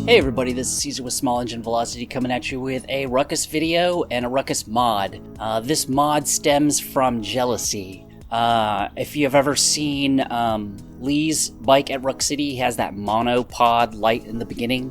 Hey everybody, this is Caesar with Small Engine Velocity coming at you with a Ruckus video and a Ruckus mod. This mod stems from jealousy. If you've ever seen Lee's bike at Ruck City, he has that monopod light in the beginning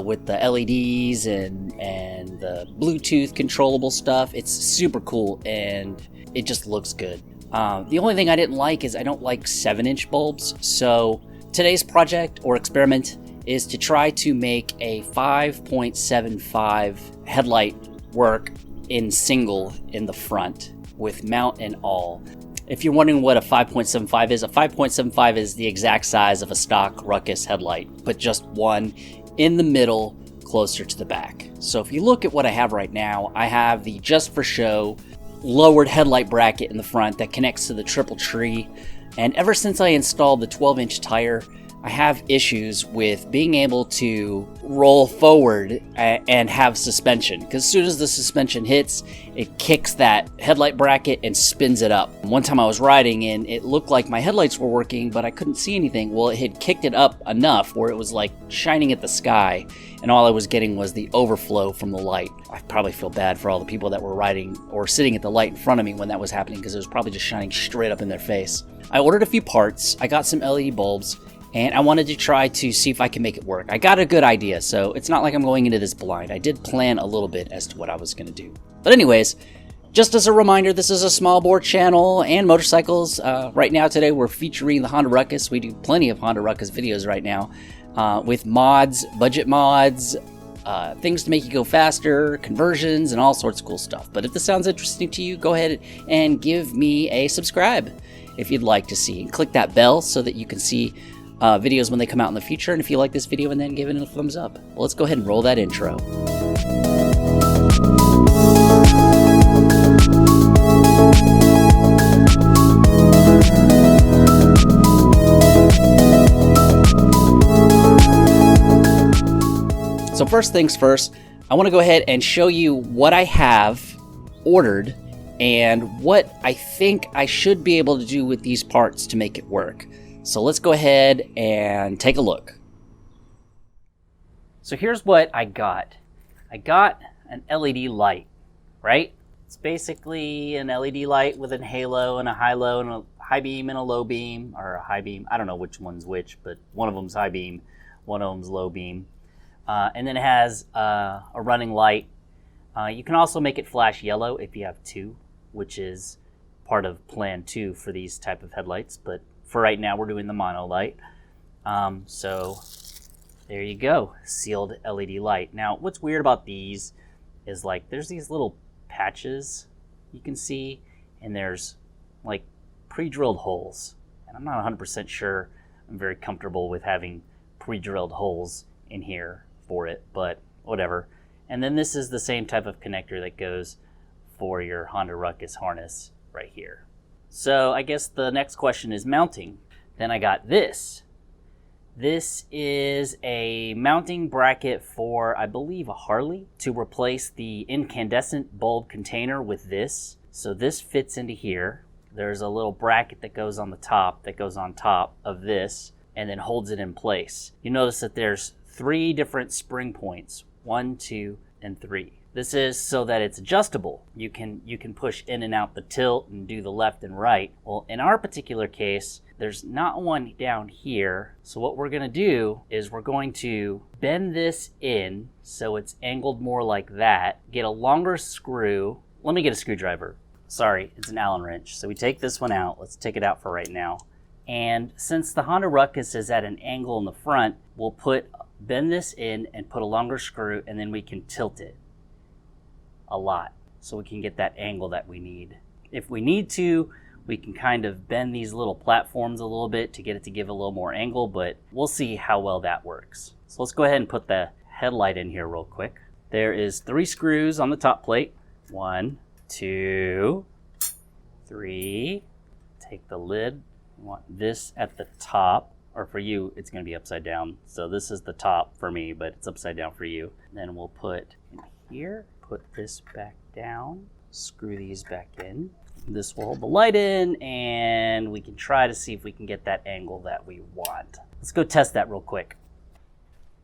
with the LEDs and the Bluetooth controllable stuff. It's super cool and it just looks good. The only thing I didn't like is I don't like 7-inch bulbs, so today's project or experiment is to try to make a 5.75 headlight work in single in the front with mount and all. If you're wondering what a 5.75 is, a 5.75 is the exact size of a stock Ruckus headlight, but just one in the middle closer to the back. So if you look at what I have right now, I have the Just For Show lowered headlight bracket in the front that connects to the triple tree. And ever since I installed the 12-inch tire, I have issues with being able to roll forward and have suspension, because as soon as the suspension hits, it kicks that headlight bracket and spins it up. One time I was riding and it looked like my headlights were working, but I couldn't see anything. Well, it had kicked it up enough where it was like shining at the sky, and all I was getting was the overflow from the light. I probably feel bad for all the people that were riding or sitting at the light in front of me when that was happening, because it was probably just shining straight up in their face. I ordered a few parts, I got some LED bulbs, and I wanted to try to see if I can make it work. I got a good idea, so it's not like I'm going into this blind. I did plan a little bit as to what I was going to do. But anyways, just as a reminder, this is a small bore channel and motorcycles. Right now today we're featuring the Honda Ruckus. We do plenty of Honda Ruckus videos right now with mods, budget mods, things to make you go faster, conversions, and all sorts of cool stuff. But if this sounds interesting to you, go ahead and give me a subscribe if you'd like to see. And click that bell so that you can see videos when they come out in the future, and if you like this video, and then give it a thumbs up. Well, let's go ahead and roll that intro. So first things first, I want to go ahead and show you what I have ordered and what I think I should be able to do with these parts to make it work. So let's go ahead and take a look. So here's what I got. I got an LED light, right? It's basically an LED light with a halo and a high-low and a high beam and a low beam, or a high beam. I don't know which one's which, but one of them's high beam, one of them's low beam. And then it has a running light. You can also make it flash yellow if you have two, which is part of plan 2 for these type of headlights, but for right now, we're doing the mono light. So there you go, sealed LED light. Now, what's weird about these is like there's these little patches you can see, and there's like pre-drilled holes. And I'm not 100% sure I'm very comfortable with having pre-drilled holes in here for it, but whatever. And then this is the same type of connector that goes for your Honda Ruckus harness right here. So I guess the next question is mounting. Then I got this. This is a mounting bracket for, I believe, a Harley to replace the incandescent bulb container with this. So this fits into here. There's a little bracket that goes on the top that goes on top of this and then holds it in place. You notice that there's 3 different spring points, 1, 2, and 3. This is so that it's adjustable. You can push in and out the tilt and do the left and right. Well, in our particular case, there's not one down here. So what we're gonna do is we're going to bend this in so it's angled more like that, get a longer screw. Let me get a screwdriver. Sorry, it's an Allen wrench. So we take this one out. Let's take it out for right now. And since the Honda Ruckus is at an angle in the front, we'll bend this in and put a longer screw, and then we can tilt it a lot so we can get that angle that we need. If we need to, we can kind of bend these little platforms a little bit to get it to give a little more angle, but we'll see how well that works. So let's go ahead and put the headlight in here real quick. There is 3 screws on the top plate. 1, 2, 3. Take the lid. You want this at the top, or for you, it's gonna be upside down. So this is the top for me, but it's upside down for you. Then we'll put in here, put this back down, screw these back in. This will hold the light in, and we can try to see if we can get that angle that we want. Let's go test that real quick.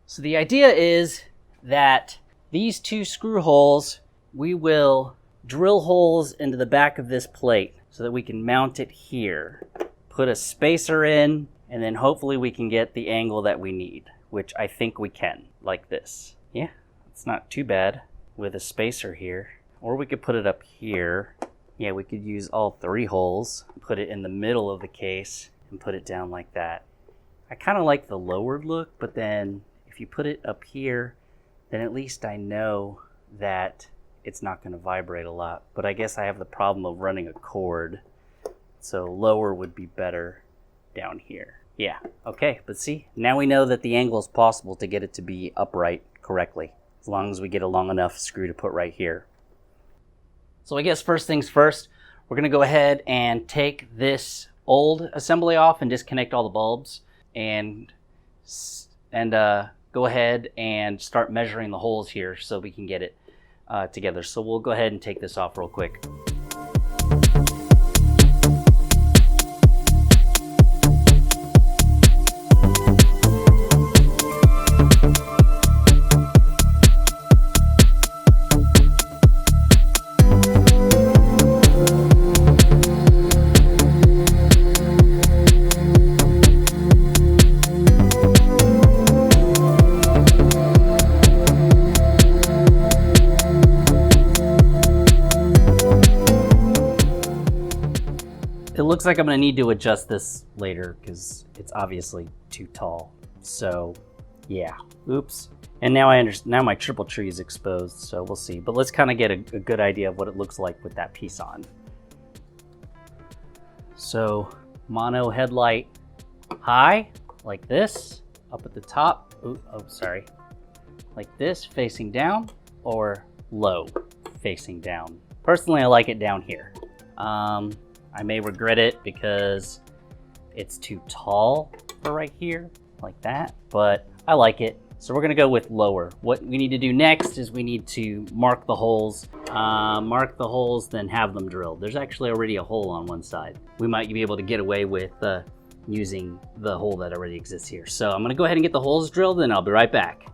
So the idea is that these 2 screw holes, we will drill holes into the back of this plate so that we can mount it here, put a spacer in, and then hopefully we can get the angle that we need, which I think we can, like this. Yeah, it's not too bad with a spacer here. Or we could put it up here. Yeah, we could use all 3 holes, put it in the middle of the case, and put it down like that. I kind of like the lowered look, but then if you put it up here, then at least I know that it's not going to vibrate a lot. But I guess I have the problem of running a cord, so lower would be better down here. Yeah, okay, but see, now we know that the angle is possible to get it to be upright correctly, as long as we get a long enough screw to put right here. So I guess first things first, we're gonna go ahead and take this old assembly off and disconnect all the bulbs, and go ahead and start measuring the holes here so we can get it together. So we'll go ahead and take this off real quick. It looks like I'm gonna need to adjust this later because it's obviously too tall. So yeah, oops. And now I understand, now my triple tree is exposed, so we'll see. But let's kind of get a good idea of what it looks like with that piece on. So mono headlight high, like this, up at the top. Ooh, oh, sorry. Like this, facing down, or low, facing down. Personally, I like it down here. I may regret it because it's too tall for right here, like that, but I like it. So we're gonna go with lower. What we need to do next is we need to mark the holes, then have them drilled. There's actually already a hole on one side. We might be able to get away with using the hole that already exists here. So I'm gonna go ahead and get the holes drilled and I'll be right back.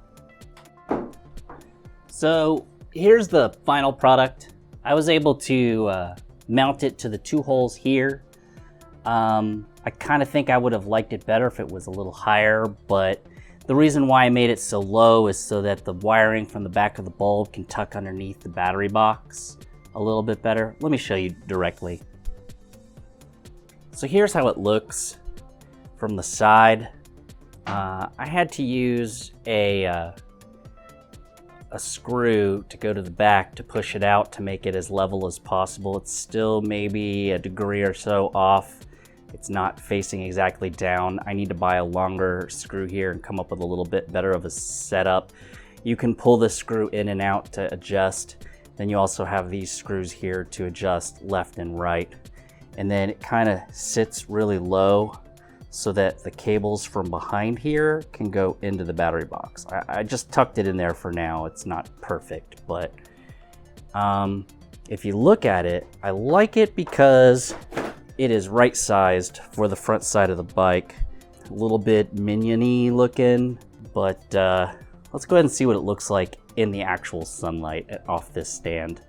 So here's the final product. I was able to mount it to the 2 holes here. I kind of think I would have liked it better if it was a little higher, but the reason why I made it so low is so that the wiring from the back of the bulb can tuck underneath the battery box a little bit better. Let me show you directly. So here's how it looks from the side. I had to use a screw to go to the back to push it out to make it as level as possible. It's still maybe a degree or so off. It's not facing exactly down. I need to buy a longer screw here and come up with a little bit better of a setup. You can pull the screw in and out to adjust. Then you also have these screws here to adjust left and right. And then it kind of sits really low so that the cables from behind here can go into the battery box. I just tucked it in there for now. It's not perfect, but if you look at it, I like it because it is right sized for the front side of the bike. A little bit minion-y looking, but let's go ahead and see what it looks like in the actual sunlight off this stand.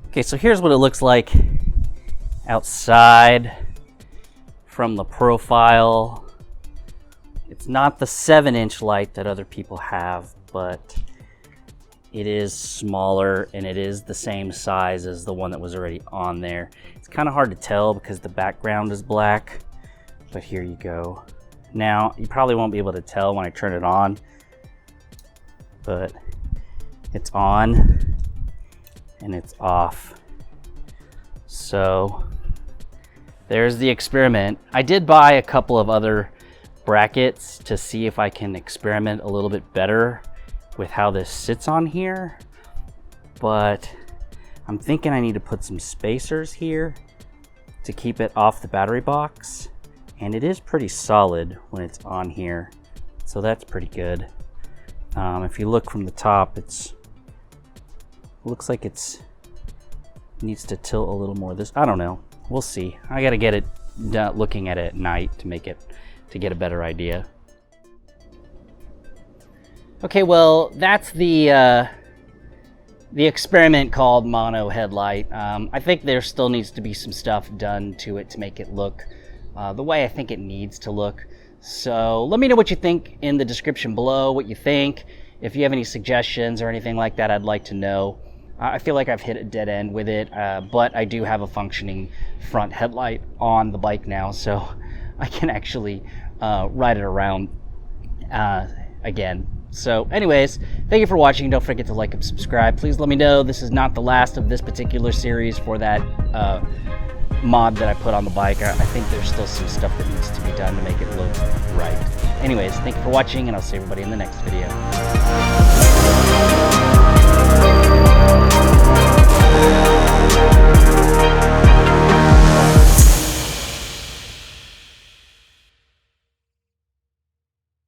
Okay, so here's what it looks like outside from the profile. It's not the 7-inch light that other people have, but it is smaller and it is the same size as the one that was already on there. It's kind of hard to tell because the background is black, but here you go. Now, you probably won't be able to tell when I turn it on, but it's on and it's off. So there's the experiment. I did buy a couple of other brackets to see if I can experiment a little bit better with how this sits on here, but I'm thinking I need to put some spacers here to keep it off the battery box, and it is pretty solid when it's on here, so that's pretty good. If you look from the top, it looks like it needs to tilt a little more. I don't know. We'll see. I gotta get it done looking at it at night to get a better idea. Okay, well, that's the experiment called mono headlight. I think there still needs to be some stuff done to it to make it look the way I think it needs to look. So let me know what you think in the description below, what you think. If you have any suggestions or anything like that, I'd like to know. I feel like I've hit a dead end with it, but I do have a functioning front headlight on the bike now, so I can actually ride it around again. So anyways, thank you for watching. Don't forget to like and subscribe. Please let me know this is not the last of this particular series for that mod that I put on the bike. I think there's still some stuff that needs to be done to make it look right. Anyways, thank you for watching, and I'll see everybody in the next video.